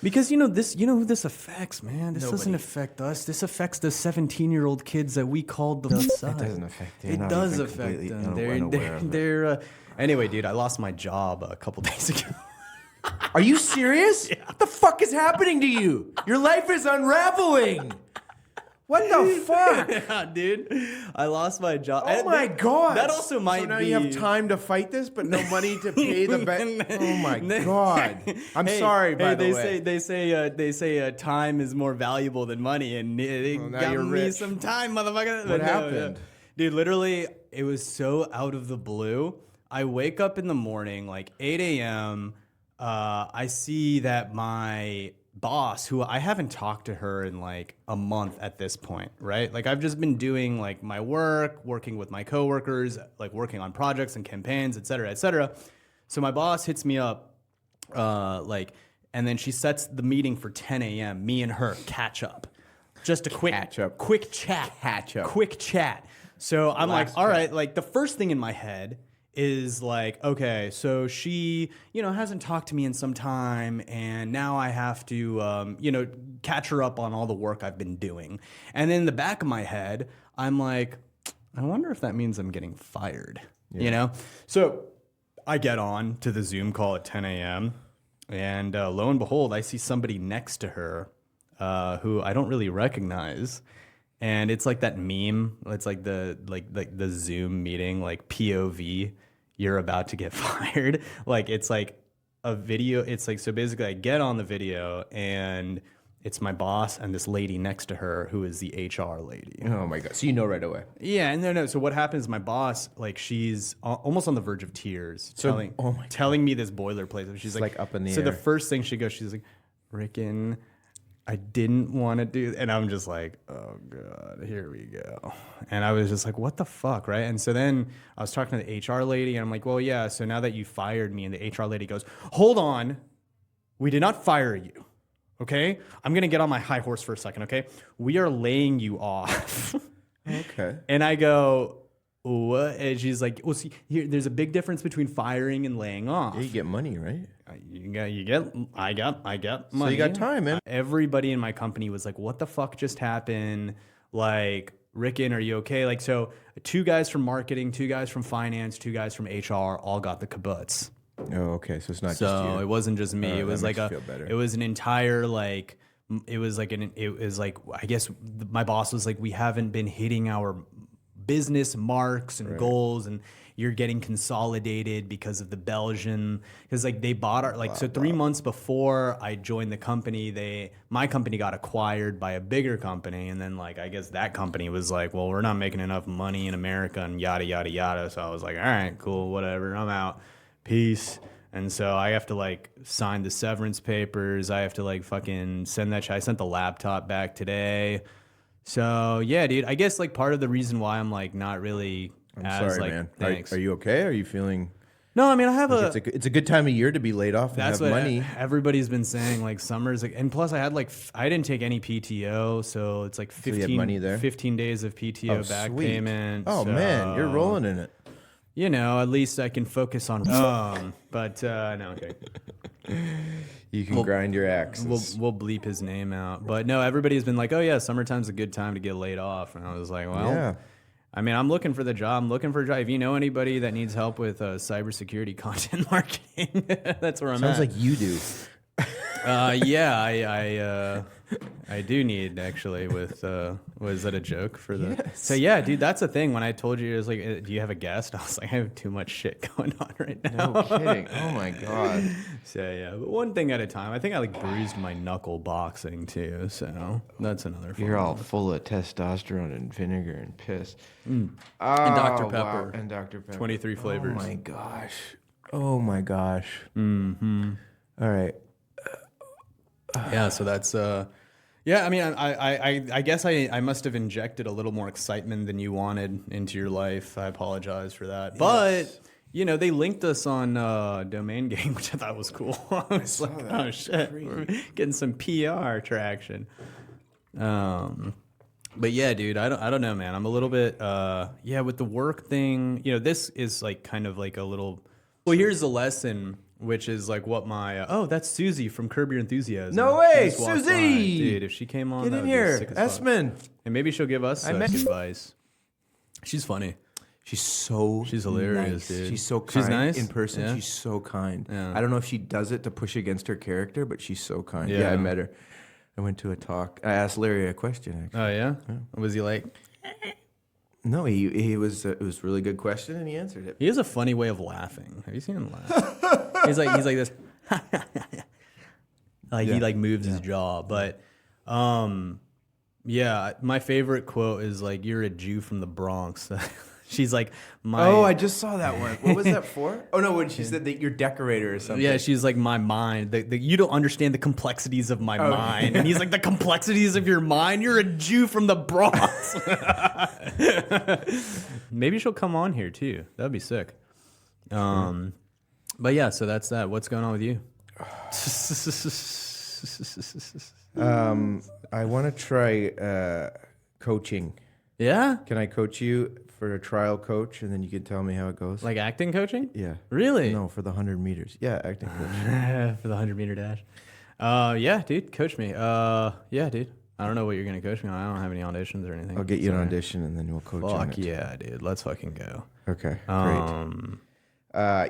Because who this affects, man. This doesn't Nobody. affect us. This affects the 17-year-old kids that we called the side. It doesn't affect you. It does affect them. They're anyway, dude. I lost my job a couple days ago. Are you serious? What the fuck is happening to you? Your life is unraveling. What the fuck? Yeah, dude. I lost my job. Oh my god. That also might so now be. you have time to fight this, but no money to pay the Oh my god. I'm sorry. By the way, they say time is more valuable than money, and they now got you're me rich. some time, motherfucker. What happened? Dude, literally, it was so out of the blue. I wake up in the morning, like 8 a.m. I see that my boss, who I haven't talked to her in like a month at this point, right? Like I've just been doing like my work, working with my coworkers, like working on projects and campaigns, et cetera, et cetera. So my boss hits me up, and then she sets the meeting for 10 a.m. Me and her catch up, just a quick chat. So I'm like, all right, like the first thing in my head is like, okay, so she, hasn't talked to me in some time, and now I have to, catch her up on all the work I've been doing. And in the back of my head, I'm like, I wonder if that means I'm getting fired, So I get on to the Zoom call at 10 a.m., and lo and behold, I see somebody next to her who I don't really recognize. And it's like that meme. It's like the Zoom meeting, like POV. You're about to get fired. Like it's like a video. It's like, so basically, I get on the video, and it's my boss and this lady next to her who is the HR lady. Oh my god! So you know right away. Yeah, and no. So what happens? My boss, like, she's almost on the verge of tears, So- telling me this boilerplate. She's like up in the So air. the first thing she goes, she's like, Rickon, I didn't want to do, and I'm just like, oh god, here we go. And I was just like, what the fuck, right? And so then I was talking to the HR lady, and I'm like, well, yeah. So now that you fired me, and the HR lady goes, hold on, we did not fire you, okay? I'm gonna get on my high horse for a second, okay? We are laying you off. Okay. And I go, what? And she's like, well, see, there's a big difference between firing and laying off. Yeah, you get money, right? I got money. So you got time, man. Everybody in my company was like, what the fuck just happened? Like, Rickon, are you okay? Like, so 2 guys from marketing, 2 guys from finance, 2 guys from HR all got the kibbutz. Oh, okay. So it's not just So you. it wasn't just me. It that was makes like you feel better. it was an entire like, it was like, I guess my boss was like, we haven't been hitting our business marks and goals, and you're getting consolidated because of the Belgian, because like they bought our, like, so 3 months before I joined the company, my company got acquired by a bigger company, and then like I guess that company was like, well, we're not making enough money in America and yada yada yada. So I was like, all right, cool, whatever, I'm out, peace. And so I have to like sign the severance papers. I have to like fucking send that shit. I sent the laptop back today. So yeah, dude, I guess like part of the reason why I'm like not really I'm sorry, man. thanks. Are you okay? Are you feeling? No, I mean I have It's a good time of year to be laid off and that's have what money. everybody's been saying, like summer's like, and plus I had like I didn't take any PTO, so it's like you had money there? 15 days of PTO back sweet. payment. Oh so, man, you're rolling in it. At least I can focus on but no, okay. You can grind your axes. We'll bleep his name out. But no, everybody's been like, oh yeah, summertime's a good time to get laid off. And I was like, well, Yeah. I mean, I'm looking for the job. I'm looking for a job. If you know anybody that needs help with cybersecurity content marketing, that's where I'm Sounds at. like you do. Yeah, I do need, actually, with was that a joke for the? Yes. So yeah, dude, that's the thing. When I told you, it was like, do you have a guest? I was like, I have too much shit going on right now. No kidding. Oh my god. So yeah, but one thing at a time. I think I like bruised my knuckle boxing too, so that's another fun You're all one. full of testosterone and vinegar and piss. And Dr. Oh, wow. Pepper. And Dr. Pepper. 23 flavors. Oh my gosh. Oh my gosh. Mm-hmm. All right. Yeah, so that's yeah, I mean, I guess I must have injected a little more excitement than you wanted into your life. I apologize for that. But they linked us on Domain Game, which I thought was cool. I was like, oh shit, we're getting some PR traction. But yeah, dude, I don't know, man. I'm a little bit with the work thing. This is like kind of like a little. Well, here's the lesson which is like what my that's Susie from Curb Your Enthusiasm. No She way, just walked by. Susie! Dude, if she came on, Get that in would be here, sick as fuck. Esmond. And maybe she'll give us met- advice. She's funny. She's hilarious, nice. dude. She's so kind. She's nice? In person, Yeah. she's so kind. Yeah. I don't know if she does it to push against her character, but she's so kind. Yeah, Yeah. I met her. I went to a talk. I asked Larry a question, actually. Oh yeah? Was he like? No, he was. It was a really good question, and he answered it. He has a funny way of laughing. Have you seen him laugh? he's like this. Like he like moves his jaw, but yeah, my favorite quote is like, "You're a Jew from the Bronx." She's like, Oh, I just saw that one. What was that for? Oh no, when she said that you're decorator or something. Yeah, she's like, my mind. You don't understand the complexities of my mind. And he's like, the complexities of your mind? You're a Jew from the Bronx. Maybe she'll come on here too. That'd be sick. But yeah, so that's that. What's going on with you? I want to try coaching. Yeah? Can I coach you for a trial coach, and then you can tell me how it goes? Like acting coaching? Yeah. Really? No, for the 100 meters. Yeah, acting coach. For the 100-meter dash. Yeah, dude, coach me. Yeah, dude. I don't know what you're going to coach me on. I don't have any auditions or anything. I'll get you an Sorry. audition, and then we'll coach on Fuck it. yeah, dude. Let's fucking go. Okay, great.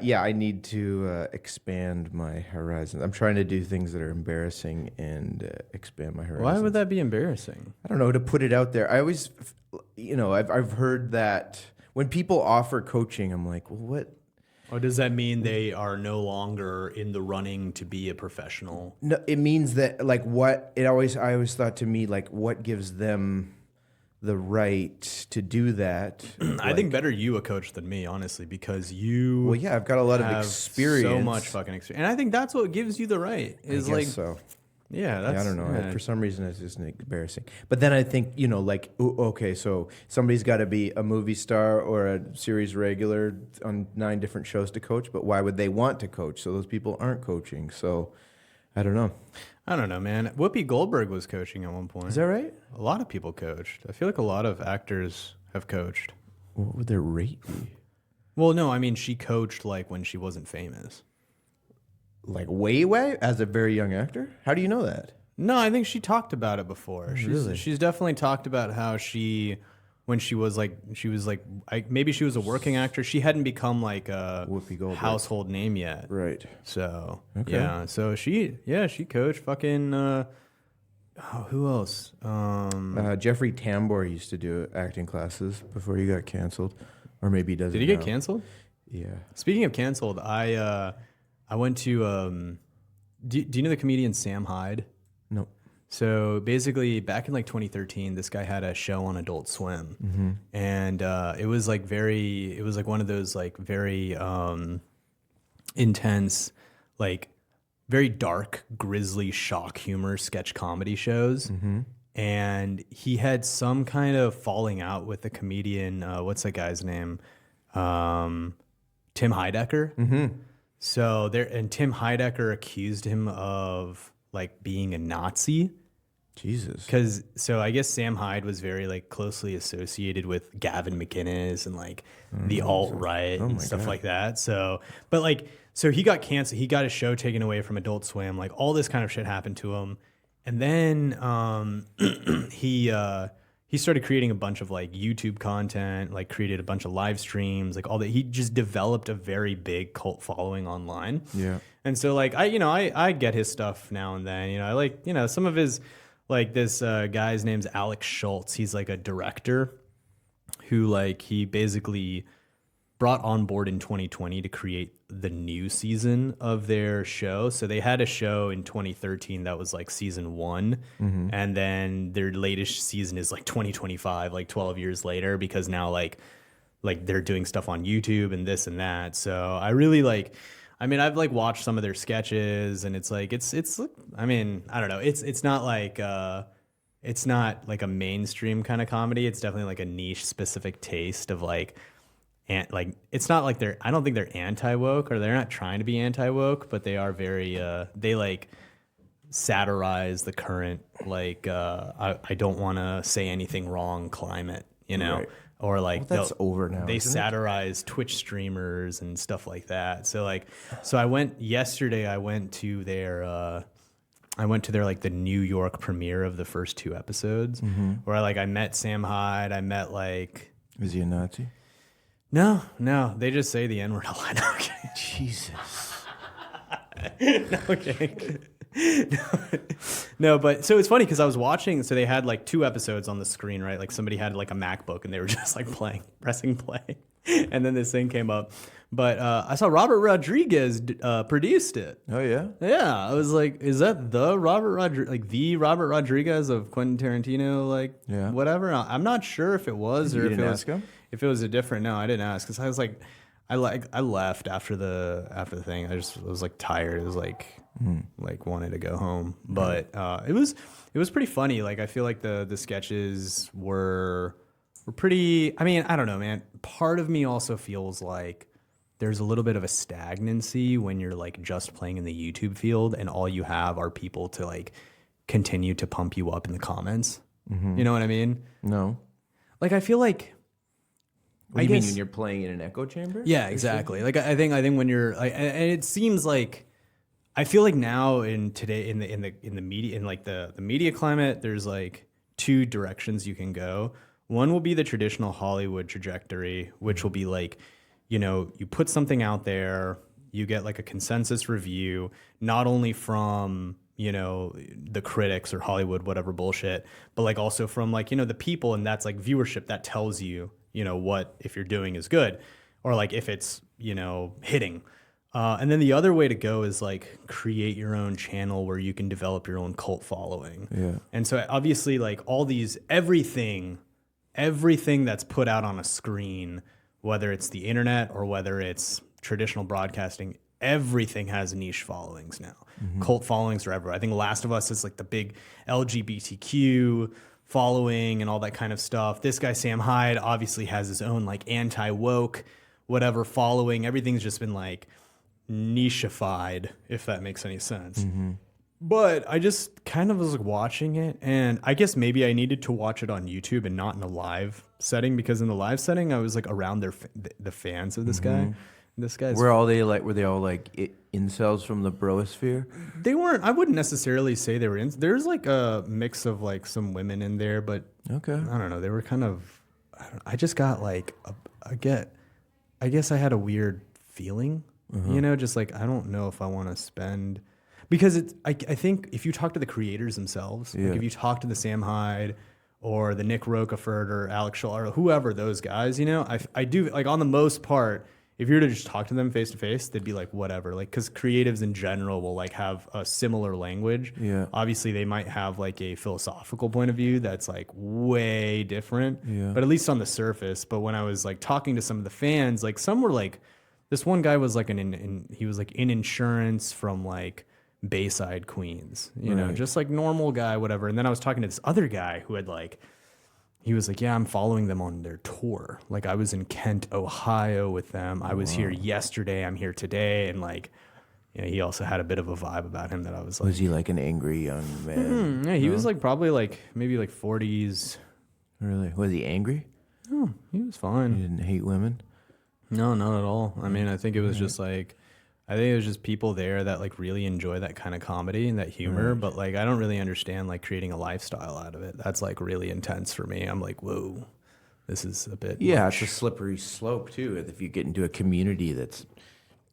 Yeah, I need to expand my horizons. I'm trying to do things that are embarrassing and expand my horizons. Why would that be embarrassing? I don't know, to put it out there. I always, I've heard that when people offer coaching, I'm like, well, what? Or does that mean they are no longer in the running to be a professional? No, it means that I always thought to me, like, what gives them the right to do that? I think better you a coach than me, honestly, because you Well, yeah, I've got a lot of have experience. so much fucking experience. And I think that's what gives you the right. Is I guess like, so. yeah, that's, I don't know. yeah. For some reason, it's just embarrassing. But then I think, okay, so somebody's got to be a movie star or a series regular on 9 different shows to coach, but why would they want to coach? So those people aren't coaching. So I don't know. I don't know, man. Whoopi Goldberg was coaching at one point. Is that right? A lot of people coached. I feel like a lot of actors have coached. What would their rate be? Well, no, I mean, she coached like when she wasn't famous. Like way as a very young actor? How do you know that? No, I think she talked about it before. Really? She's definitely talked about how when she was maybe she was a working actor. She hadn't become like a Whoopi Goldberg. household name yet. Right. So Okay. yeah, so she coached fucking. Who else? Jeffrey Tambor used to do acting classes before he got canceled. Or maybe he doesn't Did he get now. canceled? Yeah. Speaking of canceled, I went to. Do you know the comedian Sam Hyde? No. So basically, back in like 2013, this guy had a show on Adult Swim, and it was like one of those like very intense, like very dark, grisly shock humor sketch comedy shows. And he had some kind of falling out with the comedian. What's that guy's name? Tim Heidecker. So Tim Heidecker accused him of like being a Nazi. Jesus. So I guess Sam Hyde was very like closely associated with Gavin McInnes and like the alt-right and stuff like that. So he got canceled. He got his show taken away from Adult Swim. Like all this kind of shit happened to him. And then he started creating a bunch of like YouTube content, like created a bunch of live streams, like all that. He just developed a very big cult following online. Yeah. And so like I get his stuff now and then. I like some of his, like this guy's name's Alex Schultz. He's like a director who like he basically brought on board in 2020 to create the new season of their show. So they had a show in 2013 that was like season 1, and then their latest season is like 2025, like 12 years later, because now like they're doing stuff on YouTube and this and that. So I really like. I mean, I've like watched some of their sketches, and it's like it's. I mean, I don't know. It's not like a mainstream kind of comedy. It's definitely like a niche specific taste of like. And like it's not like I don't think they're anti-woke, or they're not trying to be anti-woke, but they are very they like satirize the current like I don't want to say anything wrong climate, Right. or like that's over now. They isn't it? satirize Twitch streamers and stuff like that. So like, I went yesterday. I went to their like the New York premiere of the first 2 episodes, where I met Sam Hyde. I met like. Is he a Nazi? No, they just say the N-word a lot. Okay. Jesus. Okay. No, but so it's funny because I was watching. So they had like 2 episodes on the screen, right? Like somebody had like a MacBook and they were just like pressing play, and then this thing came up. But I saw Robert Rodriguez produced it. Oh yeah. Yeah, I was like, is that the Robert Rodriguez of Quentin Tarantino? Like, whatever. I'm not sure if it was or if it was a different. No, I didn't ask because I was like, I left after the thing. I was like tired. It was like wanted to go home. But it was pretty funny. Like I feel like the sketches were pretty. I mean, I don't know, man. Part of me also feels like there's a little bit of a stagnancy when you're like just playing in the YouTube field and all you have are people to like continue to pump you up in the comments. You know what I mean? No. Like I feel like. What do you mean when you're playing in an echo chamber? Yeah, exactly. Like I think when you're like, and it seems like I feel like now in today in the media in like the media climate, there's like 2 directions you can go. One will be the traditional Hollywood trajectory, which will be like, you put something out there, you get like a consensus review, not only from the critics or Hollywood, whatever bullshit, but like also from like the people, and that's like viewership that tells you. What if you're doing is good, or like if it's hitting, and then the other way to go is like create your own channel where you can develop your own cult following. Yeah. And so obviously like all these everything that's put out on a screen, whether it's the internet or whether it's traditional broadcasting, everything has niche followings now. Cult followings are everywhere. I think Last of Us is like the big LGBTQ following and all that kind of stuff. This guy, Sam Hyde, obviously has his own like anti-woke, whatever following. Everything's just been like nicheified, if that makes any sense. But I just kind of was like watching it, and I guess maybe I needed to watch it on YouTube and not in a live setting, because in the live setting I was like around the fans of this guy. This guy's. Were they all like incels from the brosphere? They weren't. I wouldn't necessarily say they were. There's like a mix of like some women in there, but okay. I don't know. They were kind of. I just got like I guess I had a weird feeling. Just like I don't know if I want to spend, because it's. I think if you talk to the creators themselves, like if you talk to the Sam Hyde or the Nick Rocafort or Alex Shaw or whoever those guys, I do like on the most part. If you were to just talk to them face to face, they'd be like, whatever. Like, because creatives in general will like have a similar language. Yeah. Obviously, they might have like a philosophical point of view that's like way different. Yeah. But at least on the surface. But when I was like talking to some of the fans, like some were like, this one guy was like he was like in insurance from like Bayside, Queens. Just like normal guy, whatever. And then I was talking to this other guy who had like. He was like, yeah, I'm following them on their tour. Like, I was in Kent, Ohio with them. I was here yesterday. I'm here today. And, like, he also had a bit of a vibe about him that I was like... Was he, like, an angry young man? Yeah, he was, like, probably, like, maybe, like, 40s. Really? Was he angry? No, he was fine. He didn't hate women? No, not at all. I mean, I think it was just, like... I think it was just people there that like really enjoy that kind of comedy and that humor, but like I don't really understand like creating a lifestyle out of it. That's like really intense for me. I'm like, whoa, this is a bit much. It's a slippery slope too. If you get into a community that's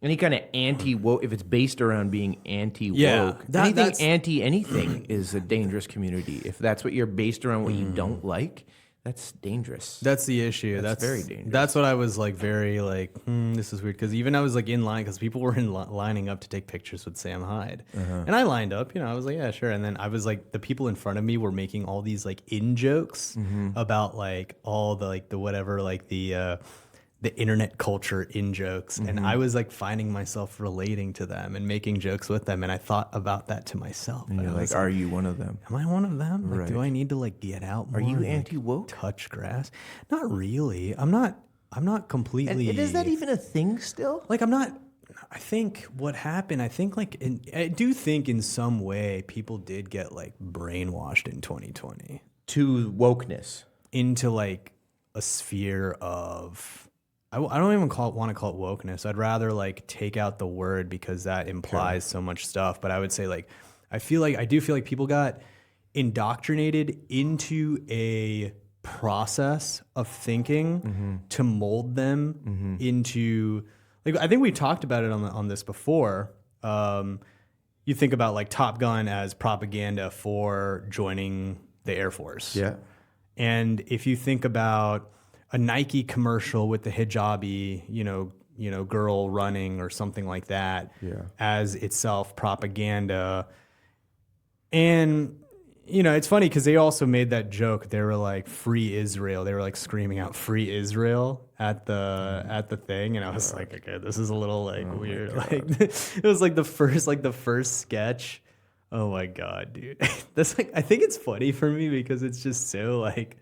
any kind of anti-woke, if it's based around being anti-woke, anything anti-anything is a dangerous community. If that's what you're based around, what you don't like, that's dangerous. That's the issue. That's very dangerous. That's what I was like very like, this is weird. Because even I was like in line, because people were lining up to take pictures with Sam Hyde. And I lined up, I was like, yeah, sure. And then I was like, the people in front of me were making all these like in-jokes about like all the like the whatever, like the internet culture in-jokes. And I was like finding myself relating to them and making jokes with them. And I thought about that to myself. And you're like, are you one of them? Am I one of them? Like, do I need to like get out more? Are you and, anti-woke? Like, touch grass? Not really. I'm not completely. And is that even a thing still? Like, I'm not. I think what happened, I do think in some way people did get like brainwashed in 2020. To wokeness. Into like a sphere of, I don't even want to call it wokeness. I'd rather like take out the word because that implies so much stuff. But I would say like, I do feel like people got indoctrinated into a process of thinking to mold them into, like, I think we talked about it on this before. You think about like Top Gun as propaganda for joining the Air Force. Yeah. And if you think about a Nike commercial with the hijabi, girl running or something like that as itself propaganda. And, it's funny because they also made that joke. They were like, free Israel. They were like screaming out free Israel at the thing. And I was like, okay, this is a little like weird. Like it was like the first sketch. Oh my God, dude. That's like, I think it's funny for me because it's just so like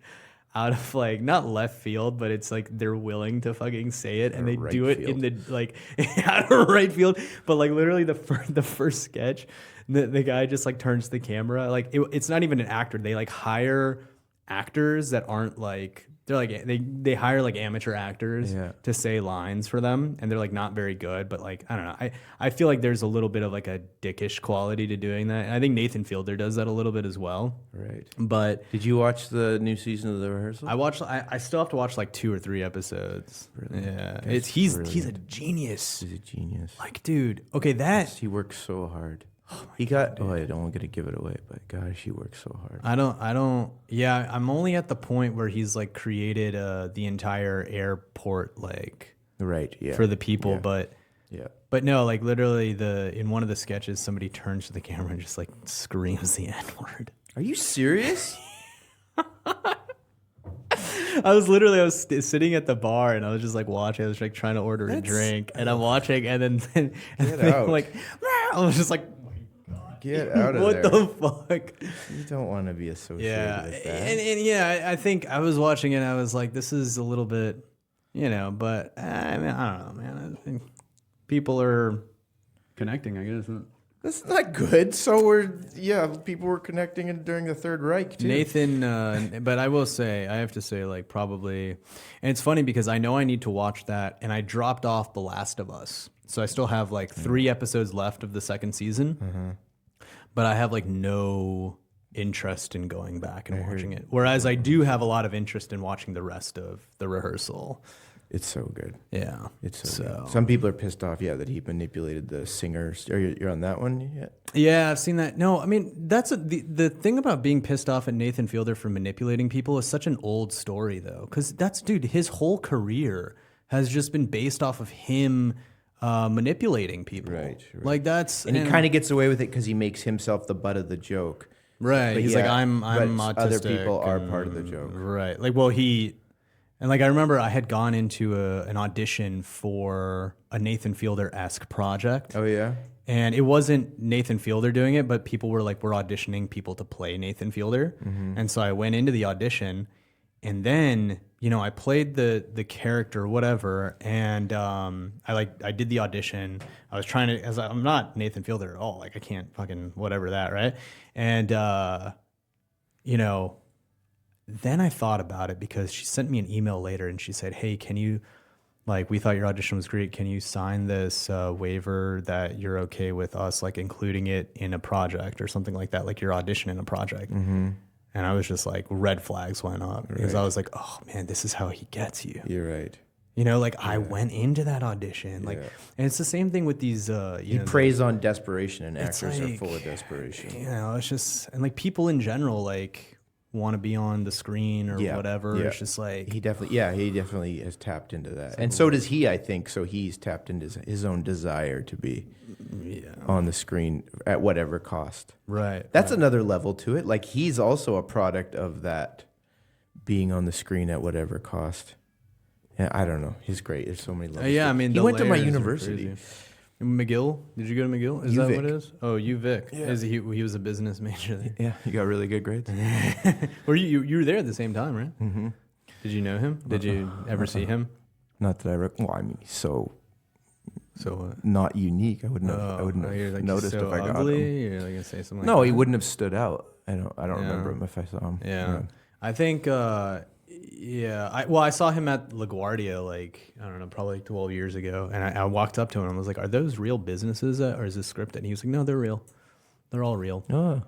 out of like, not left field, but it's like they're willing to fucking say it and they do it in the like out of right field. But like literally the first sketch, the guy just like turns to the camera. Like it's not even an actor. They like hire actors that aren't like, they're like, they hire like amateur actors to say lines for them, and they're like not very good, but like I don't know. I feel like there's a little bit of like a dickish quality to doing that. And I think Nathan Fielder does that a little bit as well. Right. But did you watch the new season of The Rehearsal? I still have to watch like 2 or 3 episodes. Really? Yeah. He's a genius. He's a genius. Like, dude, okay, he works so hard. I don't want to give it away, but gosh, he works so hard. I'm only at the point where he's like created the entire airport like for the people, but no, like literally in one of the sketches somebody turns to the camera and just like screams the N-word. Are you serious? I was sitting at the bar and I was just like watching. I was like trying to order a drink and I'm watching and then like I was just like, get out of what there. the fuck? You don't want to be associated with that. And I think I was watching it and I was like, this is a little bit, but I mean, I don't know, man. I think people are connecting, I guess. That's not good. So people were connecting during the Third Reich too. Nathan, but I have to say, like probably, and it's funny because I know I need to watch that, and I dropped off The Last of Us, so I still have like 3 episodes left of the second season, but I have like no interest in going back and watching it. Whereas I do have a lot of interest in watching the rest of The Rehearsal. It's so good. Yeah. It's so good. Some people are pissed off, that he manipulated the singers. You're on that one yet? Yeah, I've seen that. No, I mean, that's the thing about being pissed off at Nathan Fielder for manipulating people is such an old story, though. Because his whole career has just been based off of him manipulating people. Right. Like and he kind of gets away with it because he makes himself the butt of the joke. Right. He's like, I'm autistic. Other people are part of the joke. Right. Like, well, and like I remember I had gone into an audition for a Nathan Fielder-esque project. Oh, yeah? And it wasn't Nathan Fielder doing it, but people were like, we're auditioning people to play Nathan Fielder. And so I went into the audition, and then, I played the character, whatever, and I did the audition. I was trying to, as I'm not Nathan Fielder at all. Like I can't fucking whatever that, right? And, then I thought about it because she sent me an email later and she said, hey, can you, like, we thought your audition was great. Can you sign this waiver that you're okay with us, like, including it in a project or something like that, like your audition in a project? And I was just like, red flags went up because I was like, oh, man, this is how he gets you. You're right. I went into that audition. Like, and it's the same thing with these, he preys on desperation, and actors are full of desperation. It's just, and like people in general, like, want to be on the screen or whatever. It's just like he definitely has tapped into that, and so does he. I think so. He's tapped into his own desire to be on the screen at whatever cost. Right. That's another level to it. Like he's also a product of that being on the screen at whatever cost. Yeah, I don't know. He's great. There's so many levels. I mean, he went to my university. McGill? Did you go to McGill? Is UVic. That what it is? Oh, UVic. Yeah. He was a business major there. Yeah, you got really good grades. Were you were there at the same time, right? Mm-hmm. Did you know him? Did you ever see him? Not that well, I mean, so what? Not unique. I wouldn't have like noticed so if I got ugly? him. You're like gonna say something. No, like he that? wouldn't have stood out. I don't remember him if I saw him. Yeah. I think Yeah. I saw him at LaGuardia, like, I don't know, probably like 12 years ago. And I walked up to him and was like, are those real businesses or is this scripted? And he was like, no, they're real. They're all real. Oh.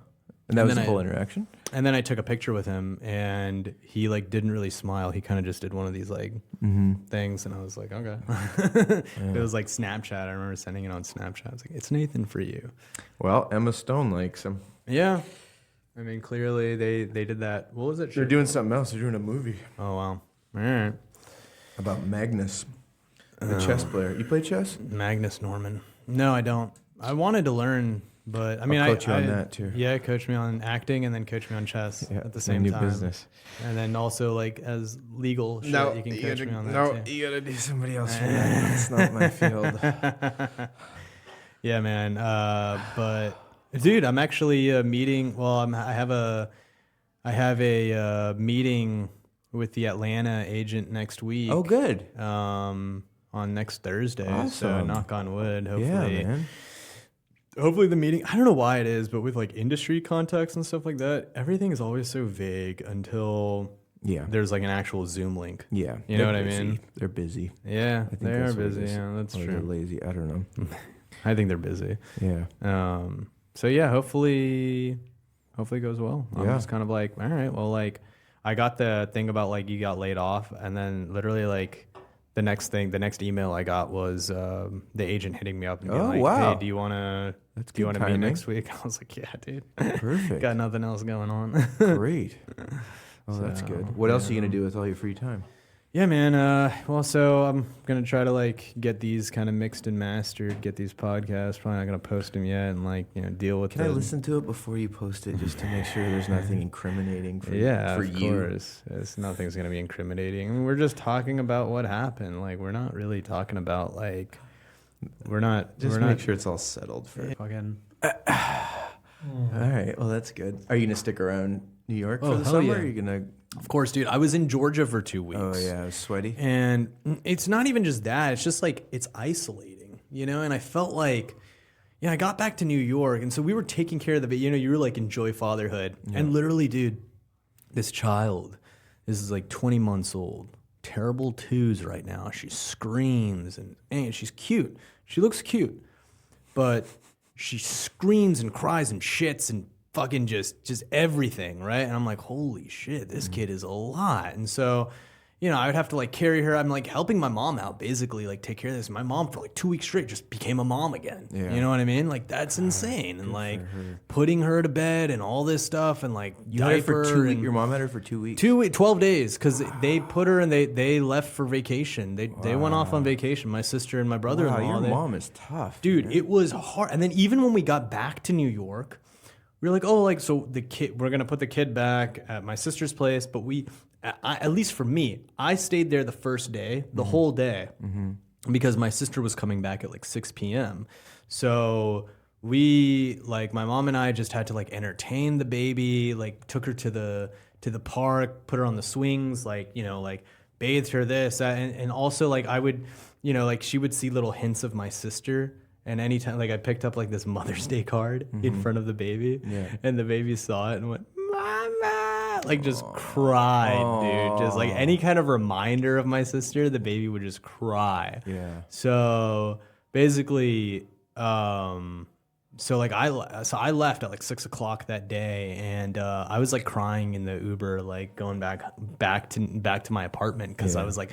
And that And was the then whole interaction? And then I took a picture with him and he like didn't really smile. He kind of just did one of these like things. And I was like, okay. It was like Snapchat. I remember sending it on Snapchat. I was like, it's Nathan for you. Well, Emma Stone likes him. Yeah. I mean, clearly they did that. What was it? They're doing something else. They're doing a movie. Oh, wow. All right. About Magnus, the chess player. You play chess? Magnus Norman. No, I don't. I wanted to learn, but I mean, I'll coach you on that too. Yeah, coach me on acting and then coach me on chess at the same new time. business. And then also like as legal shit, you can coach me on that too. You gotta do somebody else for that. It's not my field. Yeah, man. But dude, I'm actually meeting. Well, I have a meeting with the Atlanta agent next week. Oh, good. On next Thursday. So Awesome. knock on wood. Hopefully. Yeah, man. Hopefully the meeting, I don't know why it is, but with like industry context and stuff like that, everything is always so vague until there's like an actual Zoom link. Yeah. You know what busy. I mean? They're busy. Yeah, I think they are that's what it busy. is. Yeah, that's Or true. they're lazy. I don't know. I think they're busy. Yeah. So yeah, hopefully it goes well. I'm Yeah. just kind of like, all right, well, like I got the thing about like you got laid off, and then literally like the next email I got was the agent hitting me up and being like, wow. hey, do you want to meet timing. next week? I was like, yeah, dude. Perfect. Got nothing else going on. Great. Oh, that's good. What else are you going to do with all your free time? Yeah, man. Well, so I'm going to try to like get these kind of mixed and mastered, get these podcasts. Probably not going to post them yet and like, deal with Can I listen to it before you post it just to make sure there's nothing incriminating for you? Of course. Nothing's going to be incriminating. I mean, we're just talking about what happened. Like, we're not really talking about like, Make sure it's all settled for. Fucking. All right. Well, that's good. Are you going to stick around New York for the hell summer? yeah. Or are you going to? Of course, dude. I was in Georgia for 2 weeks. Oh, yeah. It was sweaty. And it's not even just that. It's just like, it's isolating, And I felt like, I got back to New York. And so we were taking care of you were like, enjoy fatherhood. Yeah. And literally, dude, this is like 20 months old. Terrible twos right now. She screams and she's cute. She looks cute. But she screams and cries and shits and fucking just everything, right? And I'm like, holy shit, this kid is a lot. And so, I would have to like carry her. I'm like helping my mom out, basically, like take care of this. My mom for like 2 weeks straight just became a mom again. Yeah. You know what I mean? Like that's insane. And like putting her to bed and all this stuff and like You had her for 2 weeks. and Your mom had her for 2 weeks. 12 days because they put her and they left for vacation. They went off on vacation. My sister and my brother-in-law. Wow, your mom is tough, dude. Man. It was hard. And then even when we got back to New York, we were like, oh, like so we're gonna put the kid back at my sister's place. But at least for me, I stayed there the first day, the whole day, because my sister was coming back at like 6 p.m. So we like my mom and I just had to like entertain the baby, like took her to the park, put her on the swings, like like bathed her this and also like I would like she would see little hints of my sister. And anytime, like, I picked up, like, this Mother's Day card in front of the baby. Yeah. And the baby saw it and went, Mama! Like, just cried, dude. Just, like, any kind of reminder of my sister, the baby would just cry. Yeah. So, basically, I left at, like, 6 o'clock that day. And I was, like, crying in the Uber, like, going back to my apartment. Because I was, like,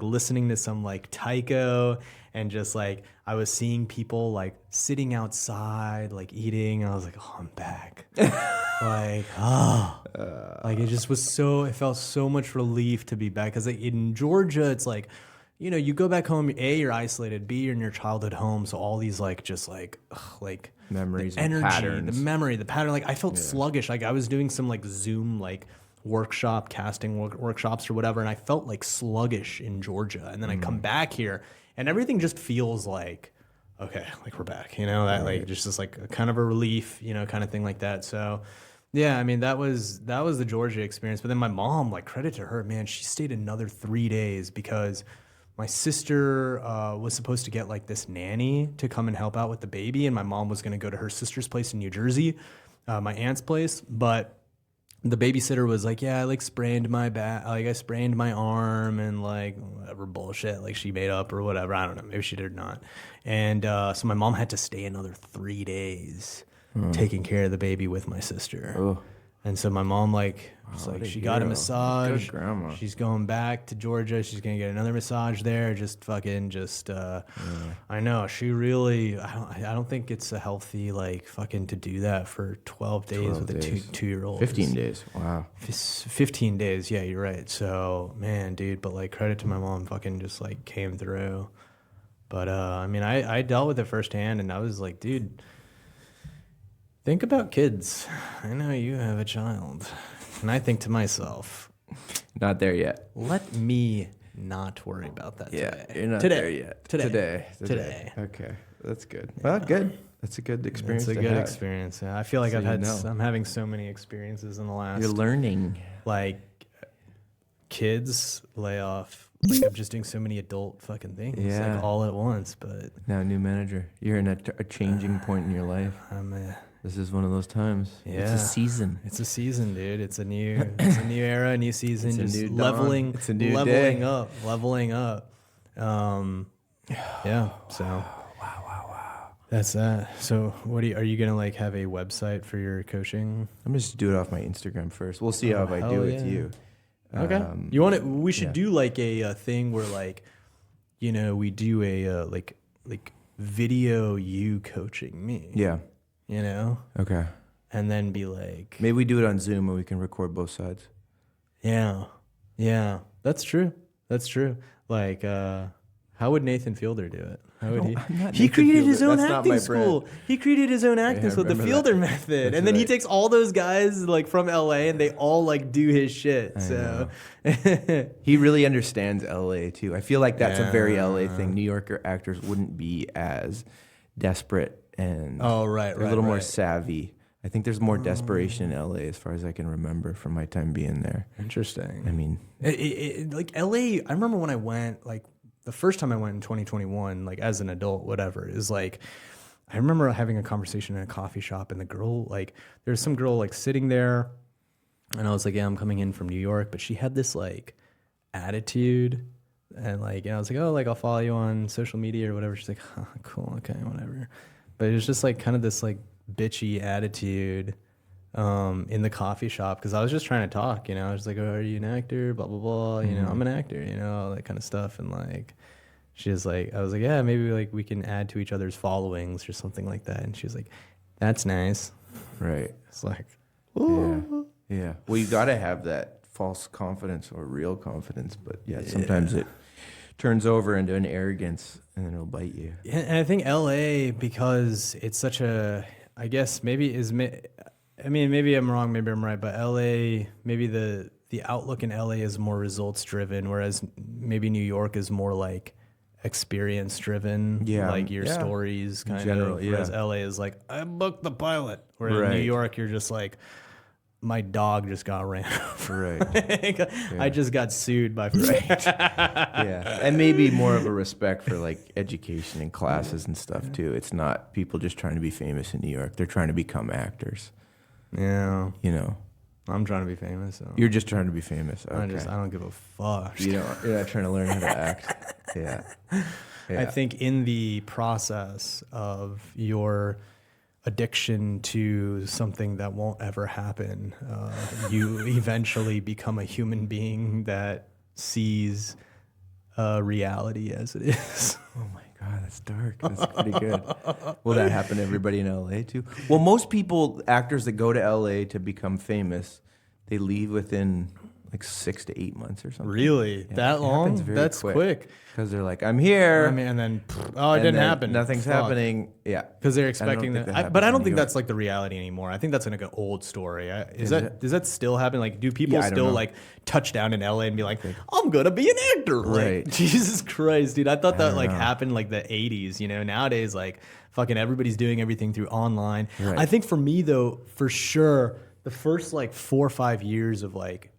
listening to some, like, Tycho. And just like I was seeing people like sitting outside, like eating. And I was like, oh, I'm back. Like it just was it felt so much relief to be back. Because like, in Georgia, it's like, you go back home. A, you're isolated. B, you're in your childhood home. So all these like just like memories, the energy, and patterns. the memory, the pattern. Like I felt sluggish. Like I was doing some like Zoom like casting workshops or whatever, and I felt like sluggish in Georgia. And then I come back here. And everything just feels like, okay, like we're back, that like just like a kind of a relief, kind of thing like that. So, yeah, I mean that was the Georgia experience. But then my mom, like credit to her, man, she stayed another 3 days because my sister was supposed to get like this nanny to come and help out with the baby, and my mom was going to go to her sister's place in New Jersey, my aunt's place, but the babysitter was like, yeah, I like sprained my back, like I sprained my arm and like whatever bullshit like she made up or whatever. I don't know. Maybe she did or not. And so my mom had to stay another 3 days taking care of the baby with my sister. Oh. And so my mom like was like, she got a massage. Good grandma. She's going back to Georgia. She's gonna get another massage there. I know she really. I don't think it's a healthy like fucking to do that for 12 days with a 2-year-old. 15 days. Wow. 15 days. Yeah, you're right. So man, dude, but like credit to my mom, fucking just like came through. But I mean, I dealt with it firsthand, and I was like, dude. Think about kids. I know you have a child. And I think to myself, Not there yet. let me not worry about that today. You're not today. there yet. Today. Okay, that's good. Well, good. That's a good experience. It's a to good have. experience. Yeah, I feel like So I'm having so many experiences in the last, You're learning. like, kids, layoff. Like, I'm just doing so many adult fucking things, Yeah. like all at once. But Now, new manager. You're in a changing point in your life. This is one of those times. Yeah. It's a season. It's a season, dude. It's a new era, new season. It's a just new dawn. leveling. It's a new leveling day. up, leveling up. Yeah. So. Wow. That's that. So, are you gonna like have a website for your coaching? I'm just do it off my Instagram first. We'll see how I hell do yeah. with you. Okay. You want it? We should yeah. do like a thing where like, we do a like video you coaching me. Yeah. Okay. And then be like, Maybe we do it on Zoom and we can record both sides. yeah, that's true. Like, how would Nathan Fielder do it? How would he? He created his own acting school. He created his own acting school, the Fielder method, and then he takes all those guys like from LA, and they all like do his shit. So He really understands LA too. I feel like that's a very LA thing. New Yorker actors wouldn't be as desperate and right, they're a little more savvy. I think there's more desperation in LA as far as I can remember from my time being there. Interesting. I mean, like LA, I remember when I went, like the first time I went in 2021, like as an adult, whatever, is like, I remember having a conversation in a coffee shop and the girl, like there's some girl like sitting there and I was like, yeah, I'm coming in from New York, but she had this like attitude and like, I was like, oh, like I'll follow you on social media or whatever. She's like, huh, cool. Okay, whatever. But it was just like kind of this like bitchy attitude in the coffee shop because I was just trying to talk, I was like, oh, are you an actor? Blah, blah, blah. I'm an actor, all that kind of stuff. And like, she was like, I was like, yeah, maybe like we can add to each other's followings or something like that. And she was like, that's nice. right. It's like, Yeah. Well, you got to have that false confidence or real confidence. But yeah, sometimes it turns over into an arrogance and then it'll bite you. Yeah, and I think LA, because it's such a, I guess maybe maybe I'm wrong, maybe I'm right, but LA, maybe the outlook in LA is more results driven, whereas maybe New York is more like experience driven, like your stories kind general, of. Whereas LA is like, I booked the pilot. Whereas in New York, you're just like, my dog just got ran over. Right. I just got sued by Yeah. And maybe more of a respect for like education and classes and stuff too. It's not people just trying to be famous in New York. They're trying to become actors. Yeah. I'm trying to be famous. So. You're just trying to be famous. Okay. I don't give a fuck. You're not trying to learn how to act. Yeah. I think in the process of your addiction to something that won't ever happen, you eventually become a human being that sees reality as it is. Oh my God, that's dark. That's pretty good. Will that happen to everybody in LA too? Well, most people, actors that go to LA to become famous, they leave within like 6 to 8 months or something. Really? Yeah, that long? That's quick. Because they're like, I'm here. I mean, and then, it didn't happen. Nothing's happening. Yeah. Because they're expecting that. But I don't think York. that's like the reality anymore. I think that's like an old story. Does that still happen? Like, do people still like touch down in LA and be like, I'm going to be an actor? Right. Like, Jesus Christ, dude. I thought that like happened like the 80s, Nowadays, like fucking everybody's doing everything through online. Right. I think for me though, for sure, the first like 4 or 5 years of like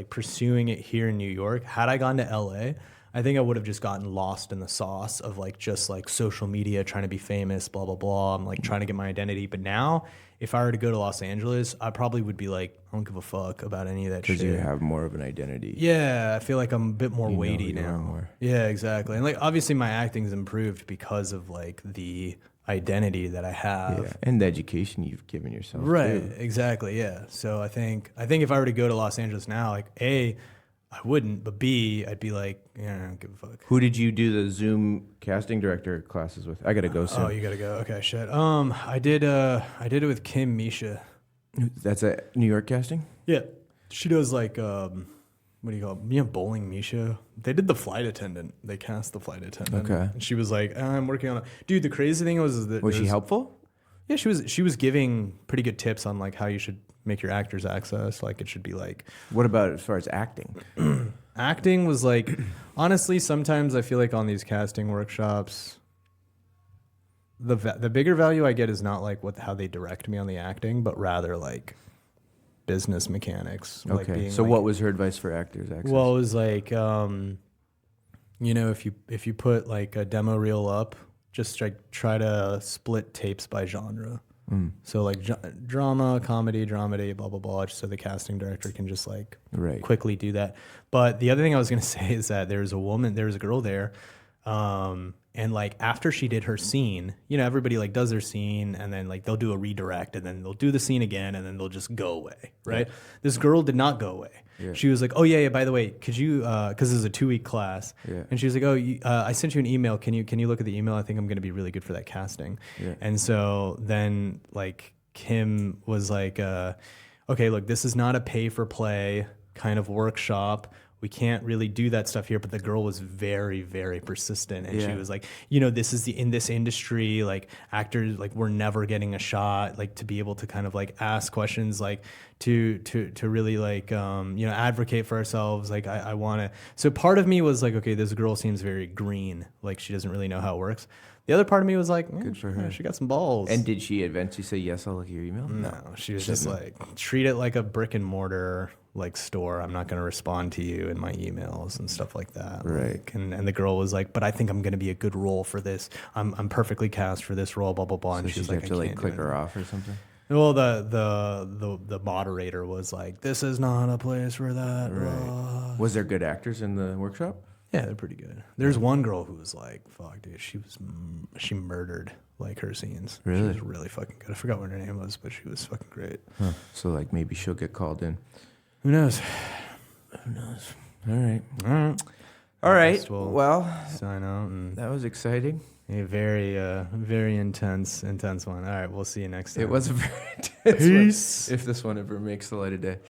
pursuing it here in New York, had I gone to LA, I think I would have just gotten lost in the sauce of like just like social media, trying to be famous, blah blah blah. I'm like trying to get my identity. But now, if I were to go to Los Angeles, I probably would be like, I don't give a fuck about any of that shit. Because you have more of an identity. Yeah, I feel like I'm a bit more You know weighty who you are now. more. Yeah, exactly. And like obviously my acting's improved because of like the identity that I have. Yeah, and the education you've given yourself. Right, too. exactly. Yeah. So I think if I were to go to Los Angeles now, like A, I wouldn't, but B, I'd be like, yeah, I don't give a fuck. Who did you do the Zoom casting director classes with? I gotta go soon. Oh, you gotta go. Okay, shit. I did it with Kim Misha. That's a New York casting? Yeah. She does like what do you call it? Yeah, Bowling Misha. They did the flight attendant. They cast the flight attendant. Okay. And she was like, I'm working on it. Dude, the crazy thing was that Was she helpful? Yeah, she was giving pretty good tips on like how you should make your actors access. Like it should be like What about as far as acting? acting was like honestly sometimes I feel like on these casting workshops the bigger value I get is not like how they direct me on the acting, but rather like business mechanics. Like Okay. being So like, what was her advice for actors access? well, it was like you know, if you put like a demo reel up, just like try to split tapes by genre. So like drama, comedy, dramedy, blah blah blah, just so the casting director can just like quickly do that. But the other thing I was gonna say is that there was a girl there, and like after she did her scene, you know, everybody like does their scene and then like they'll do a redirect and then they'll do the scene again and then they'll just go away, right? Yeah. This girl did not go away. Yeah. She was like, oh yeah, by the way, could you, because this is a 2-week class, and she was like, oh, I sent you an email. Can you look at the email? I think I'm going to be really good for that casting. Yeah. And so then like Kim was like, okay, look, this is not a pay for play kind of workshop. We can't really do that stuff here. But the girl was very, very persistent. And she was like, you know, this is in this industry, like actors, like we're never getting a shot, like to be able to kind of like ask questions, like to really like, you know, advocate for ourselves. Like I want to. So part of me was like, okay, this girl seems very green. Like she doesn't really know how it works. The other part of me was like, good for her. Yeah, she got some balls. And did she eventually say, yes, I'll look at your email? No, she was just like, treat it like a brick and mortar like store. I'm not going to respond to you in my emails and stuff like that. Right. Like, and the girl was like, but I think I'm going to be a good role for this. I'm perfectly cast for this role, blah, blah, blah. And so she was like, like, have to like click her off or something? Well, the moderator was like, this is not a place for that. Right. Was there good actors in the workshop? Yeah, they're pretty good. There's one girl who was like, fuck, dude, she murdered like her scenes. Really? She was really fucking good. I forgot what her name was, but she was fucking great. Huh. So like maybe she'll get called in. Who knows? Who knows? All right. All right. Well, sign out. And that was exciting. A very, very intense one. All right, we'll see you next time. It was a very intense one. If this one ever makes the light of day.